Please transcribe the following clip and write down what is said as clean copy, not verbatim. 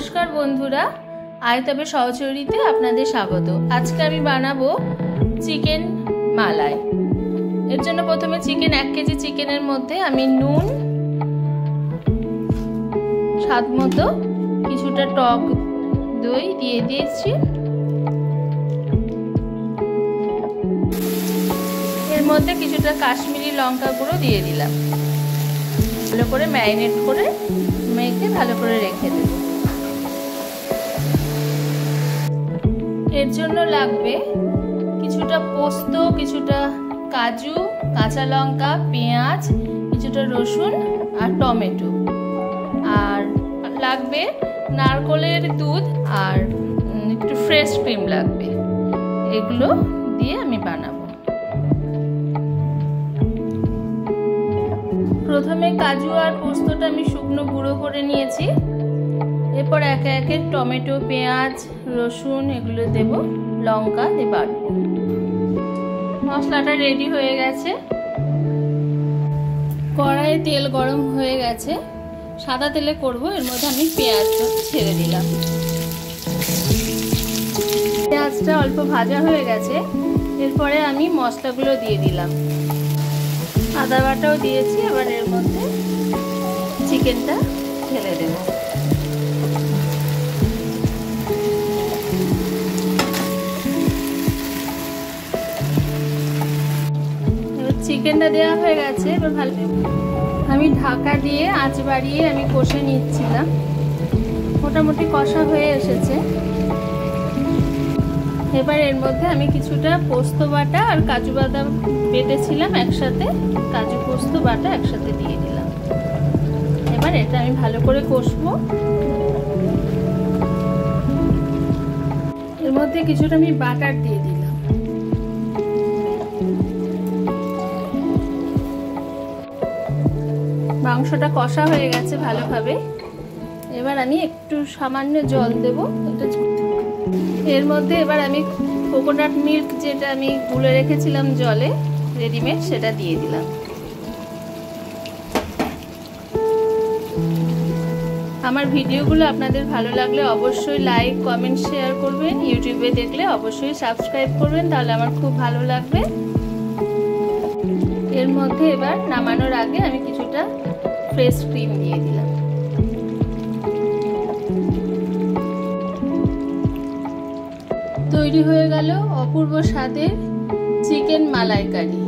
নমস্কার বন্ধুরা, আয়তবে সহচরীতে আপনাদের স্বাগত। আজকে আমি বানাবো চিকেন মালাই। এর জন্য প্রথমে 1 কেজি চিকেনের মধ্যে আমি নুন, স্বাদ মতো কিছুটা টক দই দিয়ে দিয়েছি। এর মধ্যে কিছুটা কাশ্মীরি লঙ্কা গুঁড়ো দিয়ে দিলাম। ভালো করে ম্যারিনেট করে মেখে ভালো করে রেখে দেব। এর জন্য লাগবে কিছুটা পোস্ত, কিছুটা কাজু, কাঁচা লঙ্কা, পেঁয়াজ, কিছুটা রসুন আর টমেটো, আর লাগবে নারকেলের দুধ আর একটু ফ্রেশ ক্রিম লাগবে। এগুলো দিয়ে আমি বানাবো। প্রথমে কাজু আর পোস্তটা আমি শুকনো গুঁড়ো করে নিয়েছি। এরপর একে একে টমেটো, পেঁয়াজ, রসুন এগুলো দেব, লঙ্কা দিয়ে বাটবো। মশলাটা রেডি হয়ে গেছে। কড়াইয়ে তেল গরম হয়ে গেছে, সাদা তেলে করব। এর মধ্যে আমি পেঁয়াজ ছেড়ে দিলাম। পেঁয়াজটা অল্প ভাজা হয়ে গেছে। এরপরে আমি মশলাগুলো দিয়ে দিলাম। আদা বাটাও দিয়েছি। এবার এর মধ্যে চিকেনটা ঢেলে দেব। এবার চিকেনটা দেওয়া হয়ে গেছে। এবার ভালো আমি ঢাকা দিয়ে আঁচ বাড়িয়ে আমি কষে নিচ্ছিলাম। মোটামুটি কষা হয়ে এসেছে। এবার এর মধ্যে আমি কিছুটা পোস্ত বাটা আর কাজু বাদাম বেটেছিলাম একসাথে, কাজু পোস্ত বাটা একসাথে দিয়ে দিলাম। এবার এটা আমি ভালো করে কষবো। এর মধ্যে কিছুটা আমি বাটার দিয়ে দিলাম। মাংসটা কষা হয়ে গেছে ভালোভাবে। এবার আমি একটু সামান্য জল দেব। এর মধ্যে এবার আমি কোকোনাট মিল্ক, যেটা আমি গুলে রেখেছিলাম জলে রেডিমেড, সেটা দিয়ে দিলাম। আমার ভিডিওগুলো আপনাদের ভালো লাগলে অবশ্যই লাইক, কমেন্ট, শেয়ার করবেন। ইউটিউবে দেখলে অবশ্যই সাবস্ক্রাইব করবেন, তাহলে আমার খুব ভালো লাগবে। এর মধ্যে এবার নামানোর আগে আমি কিছুটা ফ্রেশ ক্রিম দিয়ে দিলাম। তৈরি হয়ে গেল অপূর্ব স্বাদের চিকেন মালাইকারি।